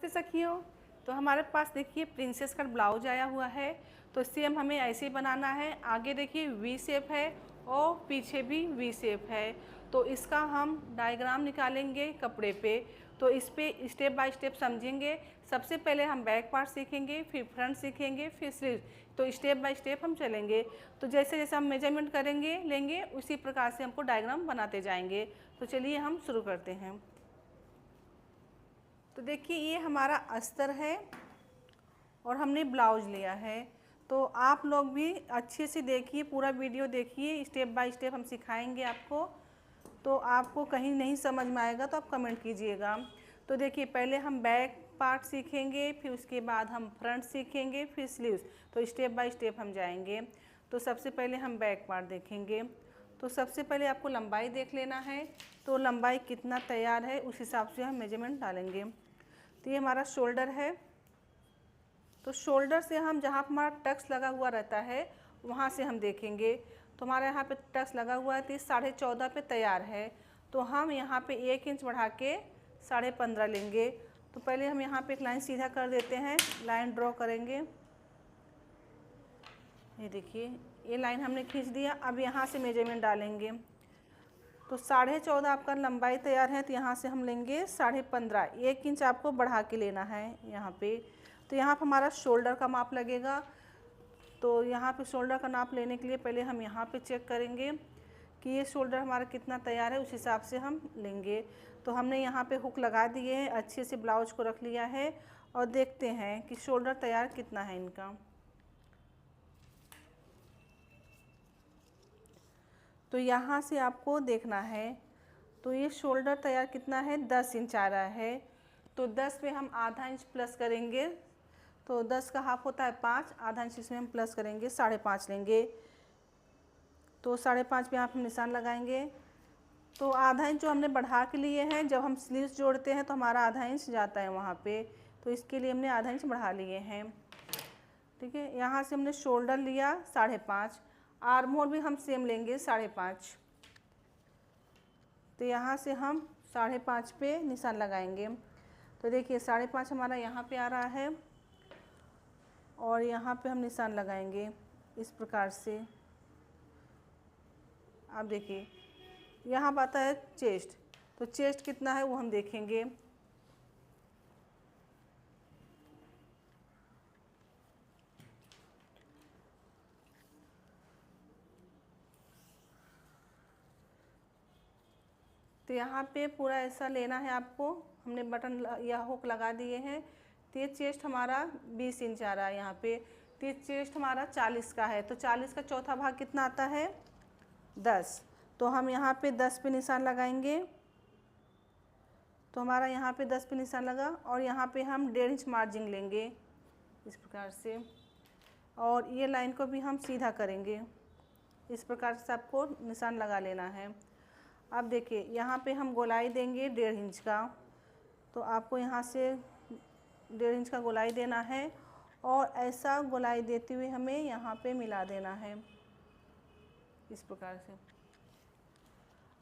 नमस्ते सखियों। तो हमारे पास देखिए प्रिंसेस कट ब्लाउज आया हुआ है। तो सेम हमें ऐसे ही बनाना है। आगे देखिए वी शेप है और पीछे भी वी शेप है। तो इसका हम डायग्राम निकालेंगे कपड़े पे। तो इस पे स्टेप बाय स्टेप समझेंगे। सबसे पहले हम बैक पार्ट सीखेंगे, फिर फ्रंट सीखेंगे, फिर स्लीव। तो स्टेप बाय स्टेप हम चलेंगे। तो जैसे जैसे हम मेजरमेंट करेंगे लेंगे उसी प्रकार से हमको डायग्राम बनाते जाएंगे। तो चलिए हम शुरू करते हैं। तो देखिए ये हमारा अस्तर है और हमने ब्लाउज लिया है। तो आप लोग भी अच्छे से देखिए, पूरा वीडियो देखिए, स्टेप बाय स्टेप हम सिखाएंगे आपको। तो आपको कहीं नहीं समझ में आएगा तो आप कमेंट कीजिएगा। तो देखिए पहले हम बैक पार्ट सीखेंगे, फिर उसके बाद हम फ्रंट सीखेंगे, फिर स्लीव्स। तो स्टेप बाय स्टेप हम जाएंगे। तो सबसे पहले हम बैक पार्ट देखेंगे। तो सबसे पहले आपको लंबाई देख लेना है। तो लंबाई कितना तैयार है उस हिसाब से हम मेजरमेंट डालेंगे। तो ये हमारा शोल्डर है। तो शोल्डर से हम जहाँ पर हमारा टक्स लगा हुआ रहता है वहाँ से हम देखेंगे। तो हमारे यहाँ पे टक्स लगा हुआ है तो 14.5 पे तैयार है। तो हम यहाँ पे 1 इंच बढ़ा के 15.5 लेंगे। तो पहले हम यहाँ पे एक लाइन सीधा कर देते हैं, लाइन ड्रॉ करेंगे। ये देखिए ये लाइन हमने खींच दिया। अब यहाँ से मेजरमेंट डालेंगे। तो 14.5 आपका लंबाई तैयार है। तो यहाँ से हम लेंगे 15.5, 1 इंच आपको बढ़ा के लेना है यहाँ पे। तो यहाँ पर हमारा शोल्डर का माप लगेगा। तो यहाँ पे शोल्डर का नाप लेने के लिए पहले हम यहाँ पे चेक करेंगे कि ये शोल्डर हमारा कितना तैयार है, उस हिसाब से हम लेंगे। तो हमने यहाँ पे हुक लगा दिए हैं, अच्छे से ब्लाउज को रख लिया है और देखते हैं कि शोल्डर तैयार कितना है इनका। तो यहाँ से आपको देखना है। तो ये शोल्डर तैयार कितना है, 10 इंच आ रहा है। तो 10 पे हम आधा इंच प्लस करेंगे। तो 10 का हाफ होता है 5, आधा इंच इसमें हम प्लस करेंगे, 5.5 लेंगे। तो 5.5 पे यहाँ पे हम निशान लगाएंगे। तो आधा इंच जो हमने बढ़ा के लिए हैं, जब हम स्लीव्स जोड़ते हैं तो हमारा आधा इंच जाता है वहाँ पे। तो इसके लिए हमने आधा इंच बढ़ा लिए हैं। ठीक है, यहाँ से हमने शोल्डर लिया 5.5, आर्म होल भी हम सेम लेंगे 5.5। तो यहाँ से हम 5.5 पे निशान लगाएंगे। तो देखिए 5.5 हमारा यहाँ पे आ रहा है और यहाँ पे हम निशान लगाएंगे इस प्रकार से। आप देखिए यहाँ पर आता है चेस्ट। तो चेस्ट कितना है वो हम देखेंगे। तो यहाँ पे पूरा ऐसा लेना है आपको। हमने बटन या हुक लगा दिए हैं। तो ये चेस्ट हमारा 20 इंच आ रहा है यहाँ पे। तो ये चेस्ट हमारा 40 का है। तो 40 का चौथा भाग कितना आता है, 10। तो हम यहाँ पे 10 पे निशान लगाएंगे। तो हमारा यहाँ पे 10 पे निशान लगा और यहाँ पे हम 1.5 इंच मार्जिन लेंगे इस प्रकार से। और ये लाइन को भी हम सीधा करेंगे। इस प्रकार से आपको निशान लगा लेना है। अब देखिए यहाँ पे हम गोलाई देंगे 1.5 इंच का। तो आपको यहाँ से 1.5 इंच का गोलाई देना है और ऐसा गोलाई देते हुए हमें यहाँ पे मिला देना है इस प्रकार से।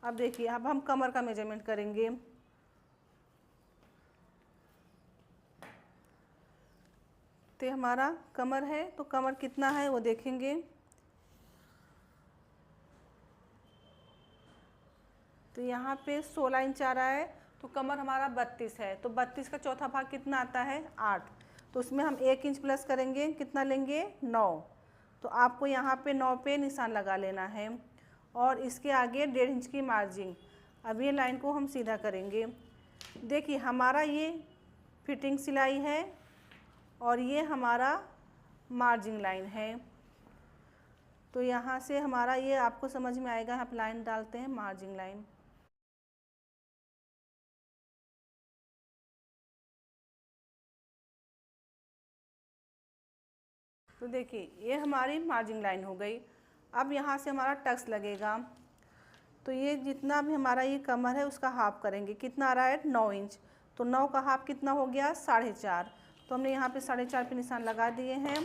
अब देखिए अब हम कमर का मेजरमेंट करेंगे। तो हमारा कमर है, तो कमर कितना है वो देखेंगे। तो यहाँ पे 16 इंच आ रहा है। तो कमर हमारा 32 है। तो 32 का चौथा भाग कितना आता है, 8। तो उसमें हम 1 इंच प्लस करेंगे, कितना लेंगे, 9। तो आपको यहाँ पे 9 पे निशान लगा लेना है और इसके आगे 1.5 इंच की मार्जिन। अब ये लाइन को हम सीधा करेंगे। देखिए हमारा ये फिटिंग सिलाई है और ये हमारा मार्जिन लाइन है। तो यहाँ से हमारा ये आपको समझ में आएगा। आप लाइन डालते हैं मार्जिन लाइन। तो देखिए ये हमारी मार्जिन लाइन हो गई। अब यहाँ से हमारा टक्स लगेगा। तो ये जितना भी हमारा ये कमर है उसका हाफ करेंगे। कितना आ रहा है, 9 इंच। तो 9 का हाफ कितना हो गया, 4.5। तो हमने यहाँ पे 4.5 पे निशान लगा दिए हैं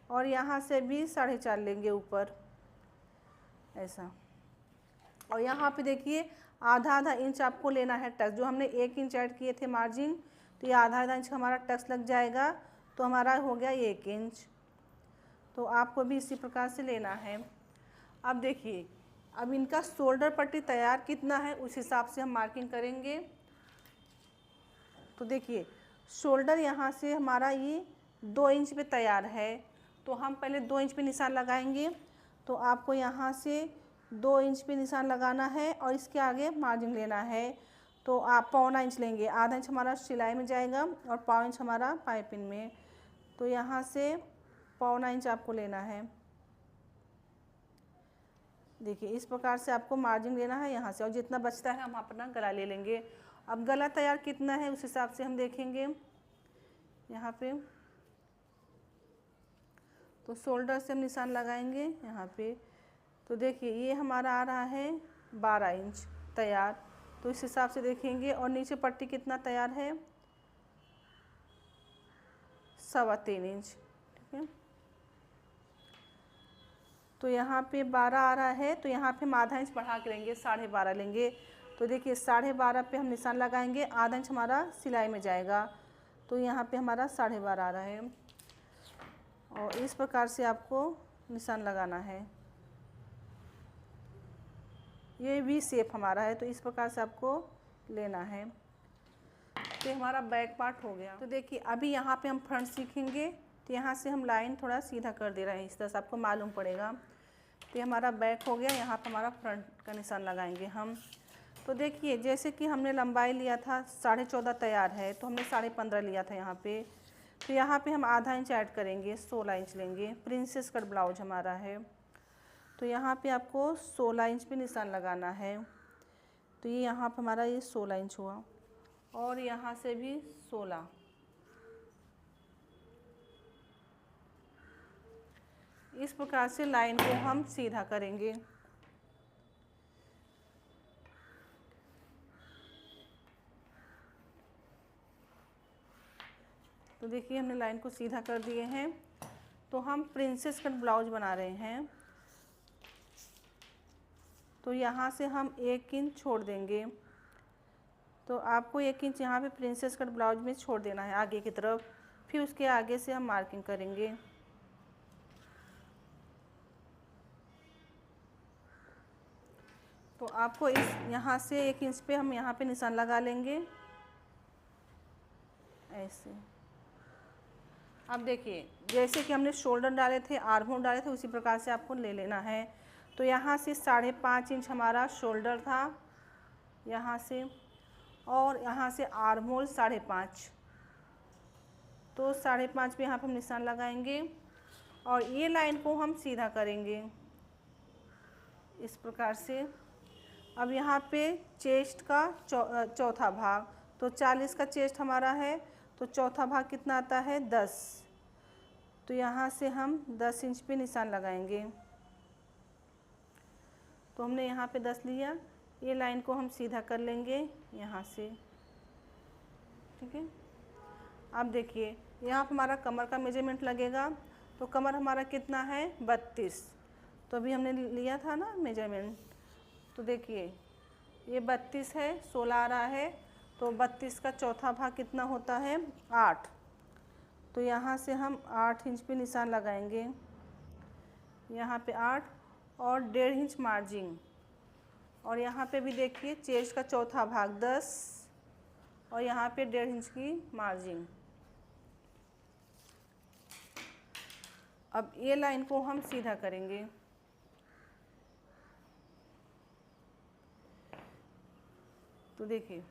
और यहाँ से भी 4.5 लेंगे ऊपर ऐसा। और यहाँ पे देखिए आधा आधा इंच आपको लेना है टक्स। जो हमने 1 इंच ऐड किए थे मार्जिन, तो ये आधा इंच हमारा टक्स लग जाएगा, तो हमारा हो गया 1 इंच। तो आपको भी इसी प्रकार से लेना है। अब देखिए, अब इनका शोल्डर पट्टी तैयार कितना है उस हिसाब से हम मार्किंग करेंगे। तो देखिए, शोल्डर यहाँ से हमारा ये 2 इंच पे तैयार है, तो हम पहले 2 इंच पे निशान लगाएंगे। तो आपको यहाँ से 2 इंच पे निशान लगाना है और इसके आगे मार्जिन लेना है। तो आप 1.25 इंच लेंगे, आधा इंच हमारा सिलाई में जाएगा और 1.25 इंच हमारा पाइपिंग में। तो यहाँ से 1.25 इंच आपको लेना है। देखिए, इस प्रकार से आपको मार्जिन लेना है यहाँ से, और जितना बचता है हम अपना गला ले लेंगे। अब गला तैयार कितना है उस हिसाब से हम देखेंगे यहाँ पे। तो शोल्डर से हम निशान लगाएंगे यहाँ पे। तो देखिए, ये हमारा आ रहा है 12 इंच तैयार, तो इस हिसाब से देखेंगे। और नीचे पट्टी कितना तैयार है, 3.25 इंच, ठीक है। तो यहाँ पे 12 आ रहा है, तो यहाँ पे हम आधा इंच बढ़ा के लेंगे, 12.5 लेंगे। तो देखिए, 12.5 पे हम निशान लगाएंगे, आधा इंच हमारा सिलाई में जाएगा, तो यहाँ पे हमारा 12.5 आ रहा है। और इस प्रकार से आपको निशान लगाना है। ये वी शेप हमारा है, तो इस प्रकार से आपको लेना है। तो हमारा बैक पार्ट हो गया। तो देखिए, अभी यहाँ पे हम फ्रंट सीखेंगे, तो यहाँ से हम लाइन थोड़ा सीधा कर दे रहे हैं, इस तरह से आपको मालूम पड़ेगा। तो हमारा बैक हो गया, यहाँ पर हमारा फ्रंट का निशान लगाएंगे हम। तो देखिए, जैसे कि हमने लंबाई लिया था 14.5 तैयार है, तो हमने 15.5 लिया था यहाँ पे। तो यहाँ पे हम आधा इंच ऐड करेंगे, 16 इंच लेंगे। प्रिंसेस कट ब्लाउज हमारा है, तो यहाँ पे आपको 16 इंच पे निशान लगाना है। तो ये यहाँ पर हमारा ये 16 इंच हुआ, और यहाँ से भी 16। इस प्रकार से लाइन को हम सीधा करेंगे। तो देखिए, हमने लाइन को सीधा कर दिए हैं। तो हम प्रिंसेस कट ब्लाउज बना रहे हैं, तो यहाँ से हम 1 इंच छोड़ देंगे। तो आपको 1 इंच यहाँ पे प्रिंसेस कट ब्लाउज में छोड़ देना है आगे की तरफ, फिर उसके आगे से हम मार्किंग करेंगे। तो आपको इस यहाँ से 1 इंच पे हम यहाँ पे निशान लगा लेंगे ऐसे। अब देखिए, जैसे कि हमने शोल्डर डाले थे, आर्म होल डाले थे, उसी प्रकार से आपको ले लेना है। तो यहाँ से 5.5 इंच हमारा शोल्डर था यहाँ से, और यहाँ से आर्म होल 5.5। तो 5.5 पे यहाँ पर हम निशान लगाएंगे, और ये लाइन को हम सीधा करेंगे इस प्रकार से। अब यहाँ पे चेस्ट का चौथा भाग, तो 40 का चेस्ट हमारा है, तो चौथा भाग कितना आता है, 10। तो यहाँ से हम 10 इंच पे निशान लगाएंगे। तो हमने यहाँ पे 10 लिया, ये लाइन को हम सीधा कर लेंगे यहाँ से, ठीक है। अब देखिए, यहाँ पर हमारा कमर का मेजरमेंट लगेगा। तो कमर हमारा कितना है, 32। तो अभी हमने लिया था ना मेजरमेंट। तो देखिए, ये 32 है, 16 आ रहा है, तो 32 का चौथा भाग कितना होता है, 8। तो यहाँ से हम 8 इंच पे निशान लगाएंगे, यहाँ पे 8, और 1.5 इंच मार्जिन। और यहाँ पे भी देखिए, चेस्ट का चौथा भाग 10, और यहाँ पे 1.5 इंच की मार्जिन। अब ये लाइन को हम सीधा करेंगे। तो देखिए,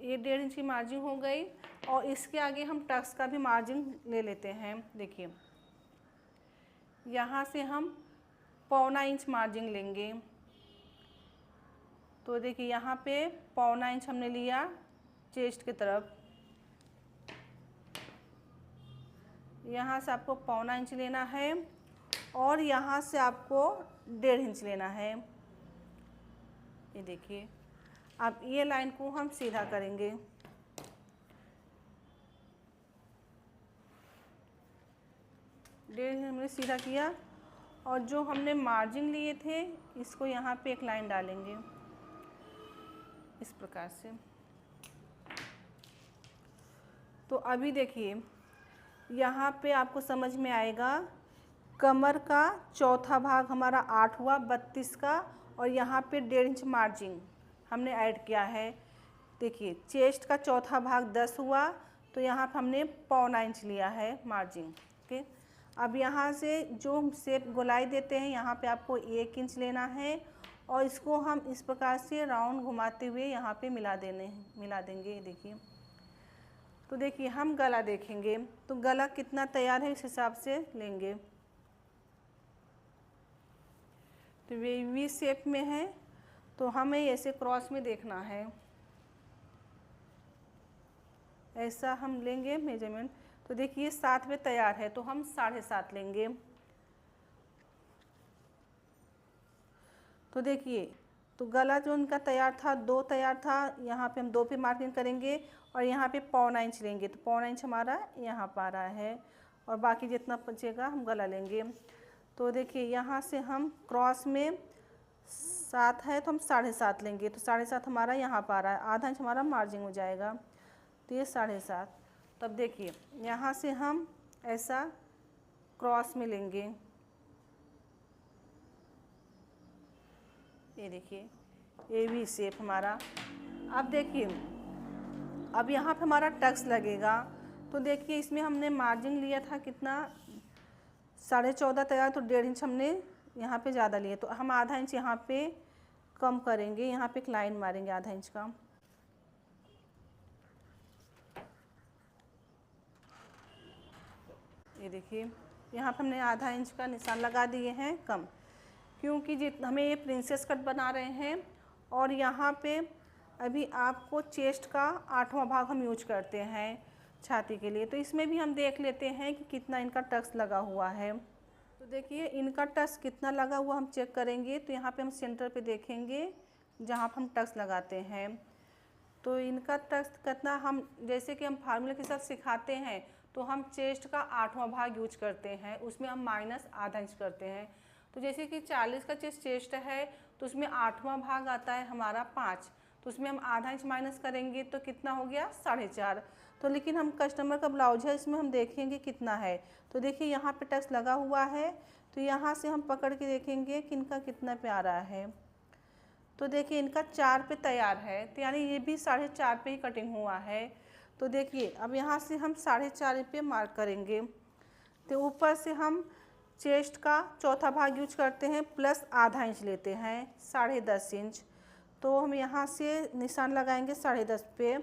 ये 1.5 इंच की मार्जिन हो गई, और इसके आगे हम टक्स का भी मार्जिन ले लेते हैं। देखिए, यहाँ से हम 1.25 इंच मार्जिन लेंगे। तो देखिए, यहाँ पे 1.25 इंच हमने लिया चेस्ट की तरफ, यहाँ से आपको 1.25 इंच लेना है, और यहाँ से आपको 1.5 इंच लेना है। ये देखिए, अब ये लाइन को हम सीधा करेंगे। डेढ़ हमने सीधा किया, और जो हमने मार्जिन लिए थे, इसको यहाँ पे एक लाइन डालेंगे इस प्रकार से। तो अभी देखिए यहाँ पे आपको समझ में आएगा, कमर का चौथा भाग हमारा 8 हुआ 32 का, और यहाँ पे 1.5 इंच मार्जिन हमने ऐड किया है। देखिए चेस्ट का चौथा भाग 10 हुआ, तो यहाँ पे हमने 1.25 इंच लिया है मार्जिन। ओके, अब यहाँ से जो शेप गोलाई देते हैं यहाँ पे आपको 1 इंच लेना है, और इसको हम इस प्रकार से राउंड घुमाते हुए यहाँ पे मिला देंगे। देखिए, तो देखिए हम गला देखेंगे, तो गला कितना तैयार है इस हिसाब से लेंगे। तो वी शेप में है, तो हमें ऐसे क्रॉस में देखना है, ऐसा हम लेंगे मेजरमेंट। तो देखिए 7 में तैयार है, तो हम 7.5 लेंगे। तो देखिए, तो गला जो उनका तैयार था 2 तैयार था, यहाँ पे हम 2 पे मार्किंग करेंगे, और यहाँ पे 1.25 इंच लेंगे, तो 1.25 इंच हमारा यहाँ पर आ रहा है, और बाकी जितना बचेगा हम गला लेंगे। तो देखिए यहाँ से हम क्रॉस में 7 है, तो हम 7.5 लेंगे, तो 7.5 हमारा यहाँ पर आ रहा है, आधा इंच हमारा मार्जिन हो जाएगा, तो ये 7.5। तब देखिए यहाँ से हम ऐसा क्रॉस में लेंगे, ये देखिए ये वी शेप हमारा। अब देखिए अब यहाँ पे हमारा टक्स लगेगा, तो देखिए इसमें हमने मार्जिन लिया था कितना, 14.5 तैयार, तो 1.5 इंच हमने यहाँ पे ज़्यादा लिए, तो हम आधा इंच यहाँ पे कम करेंगे, यहाँ पे एक लाइन मारेंगे आधा इंच का। ये देखिए यहाँ पे हमने आधा इंच का निशान लगा दिए हैं कम, क्योंकि हमें ये प्रिंसेस कट बना रहे हैं, और यहाँ पे अभी आपको चेस्ट का 8वां भाग हम यूज करते हैं छाती के लिए, तो इसमें भी हम देख लेते हैं कि कितना इनका टक्स लगा हुआ है। तो देखिए इनका टक्स कितना लगा हुआ हम चेक करेंगे, तो यहाँ पे हम सेंटर पे देखेंगे जहाँ पर हम टक्स लगाते हैं, तो इनका टक्स कितना, हम जैसे कि हम फार्मूला के साथ सिखाते हैं, तो हम चेस्ट का 8वां भाग यूज करते हैं, उसमें हम माइनस आधा इंच करते हैं। तो जैसे कि 40 का चेस्ट है, तो उसमें 8वां भाग आता है हमारा 5, तो उसमें हम आधा इंच माइनस करेंगे, तो कितना हो गया 4.5। तो लेकिन हम कस्टमर का ब्लाउज है, इसमें हम देखेंगे कितना है, तो देखिए यहाँ पे टक्स लगा हुआ है, तो यहाँ से हम पकड़ के देखेंगे कि इनका कितना पे आ रहा है। तो देखिए इनका 4 पे तैयार है, तो यानी ये भी 4.5 पे ही कटिंग हुआ है। तो देखिए अब यहाँ से हम 4.5 पे मार्क करेंगे, तो ऊपर से हम चेस्ट का चौथा भाग यूज करते हैं, प्लस आधा इंच लेते हैं 10.5 इंच, तो हम यहाँ से निशान लगाएंगे 10.5 पे,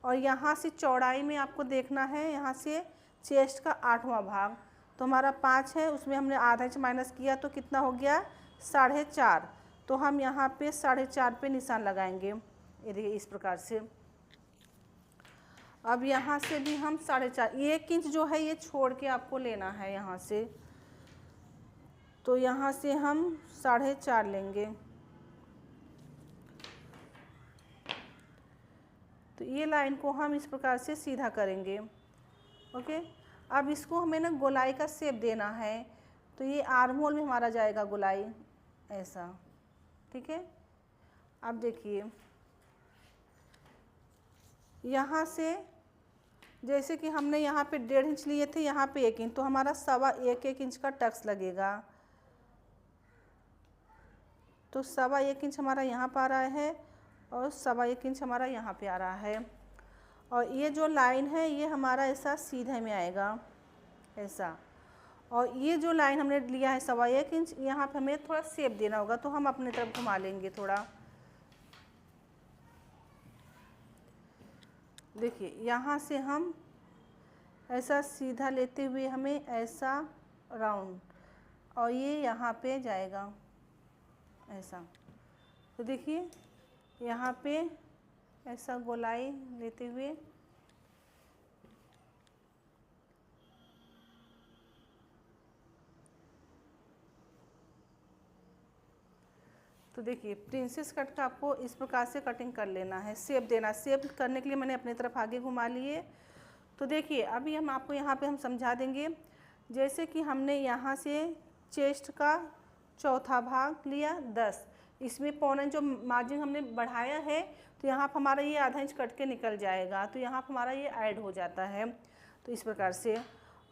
और यहाँ से चौड़ाई में आपको देखना है, यहाँ से चेस्ट का 8वां भाग, तो हमारा 5 है, उसमें हमने आधा इंच माइनस किया, तो कितना हो गया 4.5, तो हम यहाँ पे 4.5 पे निशान लगाएंगे, ये देखिए इस प्रकार से। अब यहाँ से भी हम 4.5, 1 इंच जो है ये छोड़ के आपको लेना है यहाँ से, तो यहाँ से हम 4.5 लेंगे। तो ये लाइन को हम इस प्रकार से सीधा करेंगे। ओके, अब इसको हमें ना गोलाई का शेप देना है, तो ये आर्म होल में हमारा जाएगा गोलाई ऐसा, ठीक है। अब देखिए यहाँ से जैसे कि हमने यहाँ पे 1.5 इंच लिए थे, यहाँ पे 1 इंच, तो हमारा 1.25 इंच का टक्स लगेगा, तो 1.25 इंच हमारा यहाँ पर आ रहा है, और 1.25 इंच हमारा यहाँ पे आ रहा है, और ये जो लाइन है ये हमारा ऐसा सीधे में आएगा ऐसा, और ये जो लाइन हमने लिया है 1.25 इंच, यहाँ पे हमें थोड़ा शेप देना होगा, तो हम अपने तरफ घुमा लेंगे थोड़ा। देखिए यहाँ से हम ऐसा सीधा लेते हुए हमें ऐसा राउंड, और ये यहाँ पे जाएगा ऐसा, तो देखिए यहाँ पे ऐसा गोलाई लेते हुए, तो देखिए प्रिंसेस कट का आपको इस प्रकार से कटिंग कर लेना है, शेप देना। शेप करने के लिए मैंने अपनी तरफ आगे घुमा लिए। तो देखिए अभी हम आपको यहाँ पे हम समझा देंगे, जैसे कि हमने यहाँ से चेस्ट का चौथा भाग लिया 10, इसमें पौना इंच जो मार्जिन हमने बढ़ाया है तो यहाँ पर हमारा ये आधा इंच कट के निकल जाएगा, तो यहाँ पर हमारा ये ऐड हो जाता है। तो इस प्रकार से,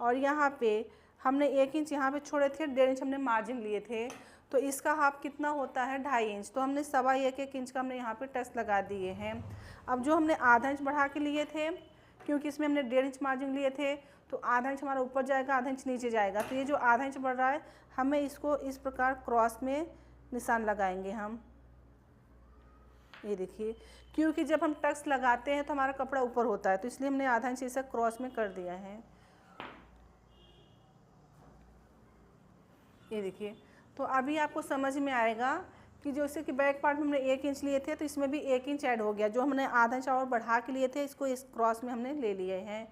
और यहाँ पे हमने 1 इंच यहाँ पे छोड़े थे, 1.5 इंच हमने मार्जिन लिए थे, तो इसका हाफ कितना होता है 2.5 इंच। तो हमने 1.25 इंच का हमने यहाँ पे टक्स लगा दिए हैं। अब जो हमने आधा इंच बढ़ा के लिए थे, क्योंकि इसमें हमने 1.5 इंच मार्जिन लिए थे, तो आधा इंच हमारा ऊपर जाएगा, आधा इंच नीचे जाएगा। तो ये जो आधा इंच बढ़ रहा है, हमें इसको इस प्रकार क्रॉस में निशान लगाएंगे हम। ये देखिए, क्योंकि जब हम टक्स लगाते हैं तो हमारा कपड़ा ऊपर होता है, तो इसलिए हमने आधा इंच ऐसा क्रॉस में कर दिया है। ये देखिए, तो अभी आपको समझ में आएगा कि जैसे कि बैक पार्ट में हमने 1 इंच लिए थे, तो इसमें भी 1 इंच ऐड हो गया। जो हमने आधा इंच और बढ़ा के लिए थे, इसको इस क्रॉस में हमने ले लिए हैं।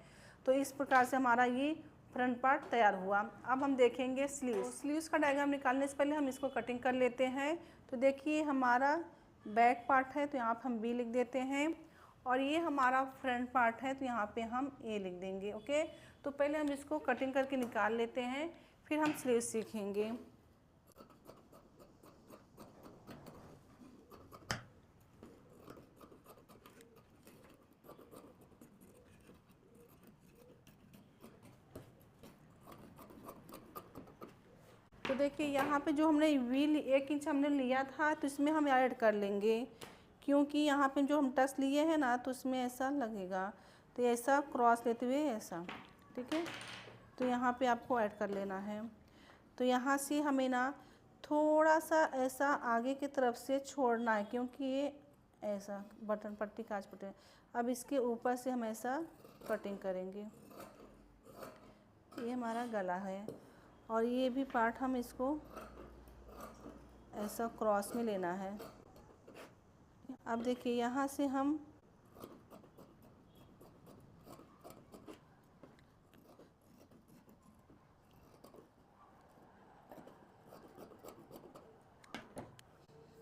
तो इस प्रकार से हमारा ये फ्रंट पार्ट तैयार हुआ। अब हम देखेंगे स्लीव्स। स्लीव्स का डायग्राम निकालने से पहले हम इसको कटिंग कर लेते हैं। तो देखिए, हमारा बैक पार्ट है, तो यहाँ पर हम बी लिख देते हैं, और ये हमारा फ्रंट पार्ट है, तो यहाँ पे हम ए लिख देंगे। ओके, तो पहले हम इसको कटिंग करके निकाल लेते हैं, फिर हम स्लीव्स सीखेंगे। तो देखिए, यहाँ पे जो हमने वी 1 इंच हमने लिया था, तो इसमें हम ऐड कर लेंगे, क्योंकि यहाँ पे जो हम टक्स लिए हैं ना, तो उसमें ऐसा लगेगा। तो ऐसा क्रॉस लेते हुए ऐसा, ठीक है। तो यहाँ पे आपको ऐड कर लेना है। तो यहाँ से हमें ना थोड़ा सा ऐसा आगे की तरफ से छोड़ना है, क्योंकि ये ऐसा बटन पट्टी काज पट्टी। अब इसके ऊपर से हम ऐसा कटिंग करेंगे। ये हमारा गला है, और ये भी पार्ट हम इसको ऐसा क्रॉस में लेना है। अब देखिए, यहाँ से हम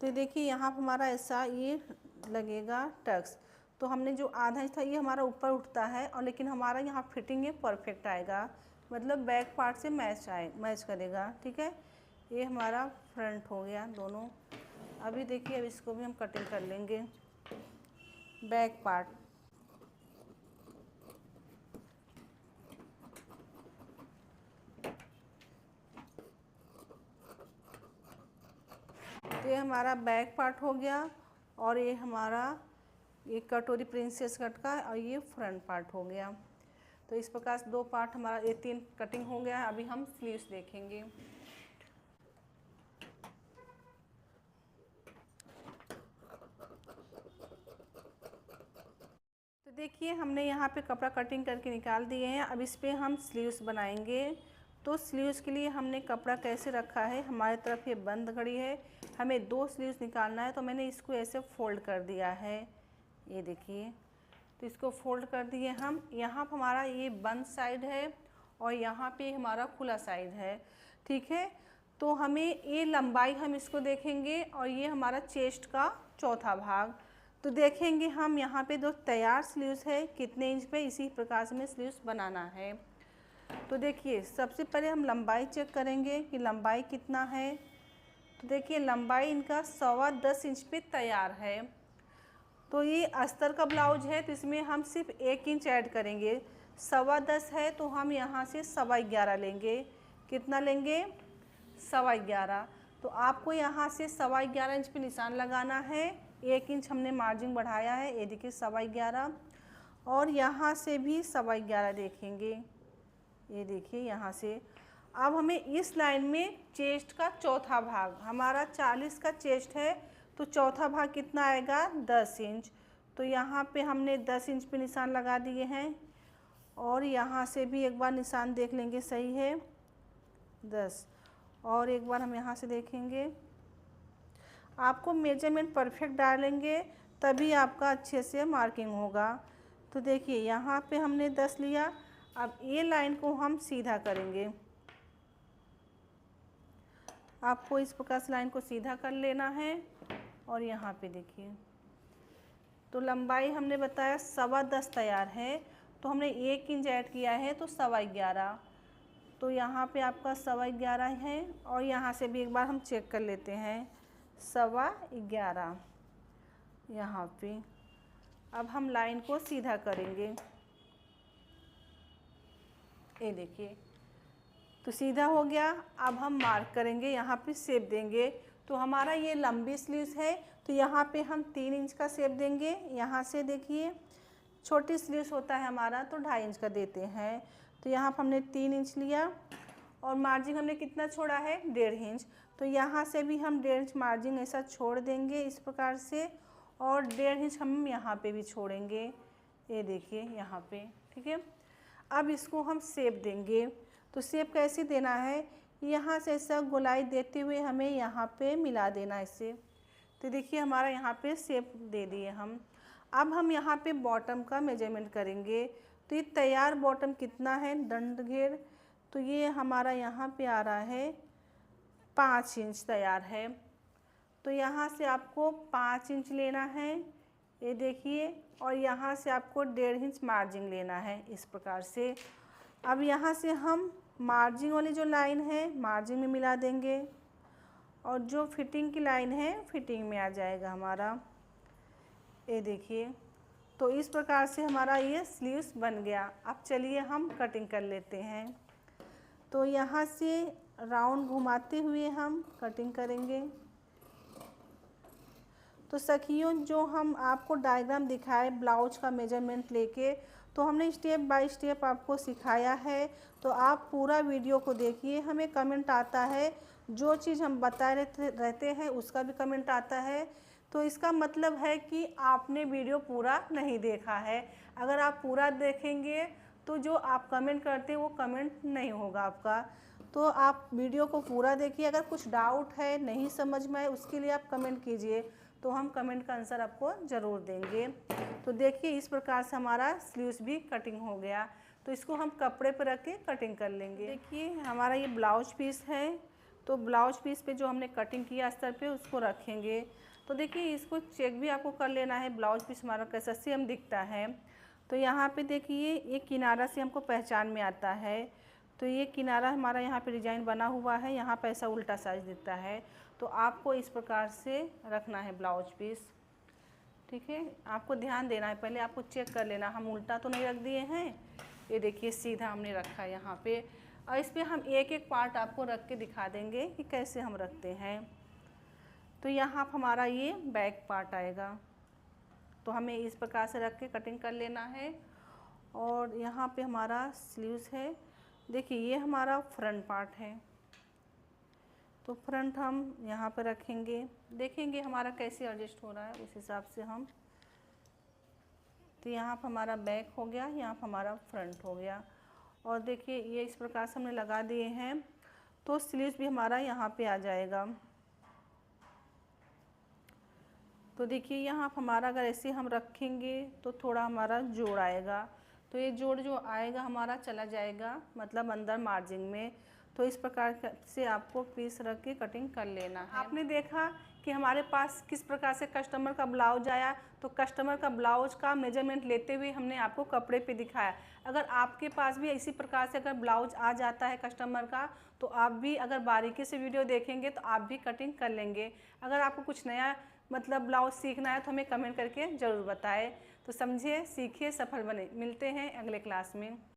तो देखिए, यहाँ पर हमारा ऐसा ये लगेगा टक्स। तो हमने जो आधा इंच था, ये हमारा ऊपर उठता है, और लेकिन हमारा यहाँ फिटिंग ये परफेक्ट आएगा, मतलब बैक पार्ट से मैच करेगा, ठीक है। ये हमारा फ्रंट हो गया दोनों। अभी देखिए, अब इसको भी हम कटिंग कर लेंगे बैक पार्ट। तो ये हमारा बैक पार्ट हो गया, और ये हमारा ये कटोरी प्रिंसेस कट का, और ये फ्रंट पार्ट हो गया। तो इस प्रकार से 2 पार्ट हमारा, ये 3 कटिंग हो गया है। अभी हम स्लीव्स देखेंगे। तो देखिए, हमने यहाँ पे कपड़ा कटिंग करके निकाल दिए हैं। अब इस पे हम स्लीव्स बनाएंगे। तो स्लीव्स के लिए हमने कपड़ा कैसे रखा है, हमारी तरफ ये बंद घड़ी है, हमें 2 स्लीव्स निकालना है। तो मैंने इसको ऐसे फोल्ड कर दिया है, ये देखिए। तो इसको फोल्ड कर दिए हम। यहाँ पर हमारा ये बंद साइड है, और यहाँ पे हमारा खुला साइड है, ठीक है। तो हमें ये लंबाई हम इसको देखेंगे, और ये हमारा चेस्ट का चौथा भाग। तो देखेंगे हम यहाँ पे जो तैयार स्लीव्स है कितने इंच पे, इसी प्रकार से हमें स्लीव्स बनाना है। तो देखिए, सबसे पहले हम लंबाई चेक करेंगे कि लंबाई कितना है। तो देखिए, लंबाई इनका 10.25 इंच पे तैयार है। तो ये अस्तर का ब्लाउज है, तो इसमें हम सिर्फ 1 इंच ऐड करेंगे। 10.25 है, तो हम यहाँ से 11.25 लेंगे। कितना लेंगे? 11.25। तो आपको यहाँ से 11.25 इंच पे निशान लगाना है। 1 इंच हमने मार्जिन बढ़ाया है, ये देखिए 11.25, और यहाँ से भी 11.25 देखेंगे, ये देखिए यहाँ से। अब हमें इस लाइन में चेस्ट का चौथा भाग, हमारा 40 का चेस्ट है, तो चौथा भाग कितना आएगा? 10 इंच। तो यहाँ पे हमने 10 इंच पे निशान लगा दिए हैं, और यहाँ से भी एक बार निशान देख लेंगे, सही है 10, और एक बार हम यहाँ से देखेंगे। आपको मेजरमेंट परफेक्ट डालेंगे तभी आपका अच्छे से मार्किंग होगा। तो देखिए, यहाँ पे हमने 10 लिया। अब ये लाइन को हम सीधा करेंगे। आपको इस प्रकार से लाइन को सीधा कर लेना है, और यहाँ पे देखिए, तो लंबाई हमने बताया 10.25 तैयार है, तो हमने 1 इंच ऐड किया है, तो 11.25। तो यहाँ पे आपका 11.25 है, और यहाँ से भी एक बार हम चेक कर लेते हैं 11.25 यहाँ पे। अब हम लाइन को सीधा करेंगे, ये देखिए तो सीधा हो गया। अब हम मार्क करेंगे, यहाँ पे शेप देंगे। तो हमारा ये लंबी स्लीव्स है, तो यहाँ पे हम 3 इंच का शेप देंगे। यहाँ से देखिए छोटी स्लीव्स होता है हमारा तो 2.5 इंच का देते हैं। तो यहाँ पर हमने 3 इंच लिया और मार्जिन हमने कितना छोड़ा है, 1.5 इंच। तो यहाँ से भी हम 1.5 इंच मार्जिन ऐसा छोड़ देंगे इस प्रकार से, और 1.5 इंच हम यहाँ पे भी छोड़ेंगे, ये देखिए यहाँ पे, ठीक है। अब इसको हम शेप देंगे। तो शेप कैसे देना है, यहाँ से ऐसा गोलाई देते हुए हमें यहाँ पे मिला देना इसे। तो देखिए हमारा यहाँ पे शेप दे दिए हम। अब हम यहाँ पे बॉटम का मेजरमेंट करेंगे। तो ये तैयार बॉटम कितना है, दंड घेर, तो ये हमारा यहाँ पे आ रहा है 5 इंच तैयार है। तो यहाँ से आपको 5 इंच लेना है, ये देखिए, और यहाँ से आपको 1.5 इंच मार्जिन लेना है इस प्रकार से। अब यहाँ से हम मार्जिन वाली जो लाइन है मार्जिन में मिला देंगे, और जो फिटिंग की लाइन है फिटिंग में आ जाएगा हमारा, ये देखिए। तो इस प्रकार से हमारा ये स्लीव्स बन गया। अब चलिए हम कटिंग कर लेते हैं। तो यहाँ से राउंड घुमाते हुए हम कटिंग करेंगे। तो सखियों, जो हम आपको डायग्राम दिखाए ब्लाउज का मेजरमेंट लेके, तो हमने स्टेप बाय स्टेप आपको सिखाया है। तो आप पूरा वीडियो को देखिए। हमें कमेंट आता है, जो चीज़ हम बता रहते हैं उसका भी कमेंट आता है। तो इसका मतलब है कि आपने वीडियो पूरा नहीं देखा है। अगर आप पूरा देखेंगे तो जो आप कमेंट करते हैं वो कमेंट नहीं होगा आपका। तो आप वीडियो को पूरा देखिए। अगर कुछ डाउट है, नहीं समझ में आए, उसके लिए आप कमेंट कीजिए, तो हम कमेंट का आंसर आपको ज़रूर देंगे। तो देखिए इस प्रकार से हमारा स्लीव्स भी कटिंग हो गया। तो इसको हम कपड़े पर रख के कटिंग कर लेंगे। देखिए हमारा ये ब्लाउज पीस है। तो ब्लाउज पीस पे जो हमने कटिंग किया अस्तर पे उसको रखेंगे। तो देखिए इसको चेक भी आपको कर लेना है, ब्लाउज पीस हमारा कैसा सेम दिखता है। तो यहाँ पे देखिए ये किनारा से हमको पहचान में आता है। तो ये किनारा हमारा यहाँ पे डिजाइन बना हुआ है, यहाँ पे ऐसा उल्टा साइज दिखता है। तो आपको इस प्रकार से रखना है ब्लाउज पीस, ठीक है। आपको ध्यान देना है, पहले आपको चेक कर लेना, हम उल्टा तो नहीं रख दिए हैं। ये देखिए सीधा हमने रखा है यहाँ पे। और इस पर हम एक एक पार्ट आपको रख के दिखा देंगे कि कैसे हम रखते हैं। तो यहाँ पर हमारा ये बैक पार्ट आएगा, तो हमें इस प्रकार से रख के कटिंग कर लेना है। और यहाँ पे हमारा स्लीव्स है। देखिए ये हमारा फ्रंट पार्ट है, तो फ्रंट हम यहाँ पर रखेंगे, देखेंगे हमारा कैसे एडजस्ट हो रहा है उस हिसाब से हम। तो यहाँ पर हमारा बैक हो गया, यहाँ पर हमारा फ्रंट हो गया। और देखिए ये इस प्रकार से हमने लगा दिए हैं। तो स्लीव्स भी हमारा यहाँ पे आ जाएगा। तो देखिए यहाँ पर हमारा अगर ऐसे हम रखेंगे तो थोड़ा हमारा जोड़ आएगा। तो ये जोड़ जो आएगा हमारा चला जाएगा, मतलब अंदर मार्जिन में। तो इस प्रकार से आपको पीस रख के कटिंग कर लेना है। आपने देखा कि हमारे पास किस प्रकार से कस्टमर का ब्लाउज आया। तो कस्टमर का ब्लाउज का मेजरमेंट लेते हुए हमने आपको कपड़े पे दिखाया। अगर आपके पास भी इसी प्रकार से अगर ब्लाउज आ जाता है कस्टमर का, तो आप भी अगर बारीकी से वीडियो देखेंगे तो आप भी कटिंग कर लेंगे। अगर आपको कुछ नया मतलब ब्लाउज सीखना है तो हमें कमेंट करके ज़रूर बताएं। तो समझिए, सीखिए, सफल बने। मिलते हैं अगले क्लास में।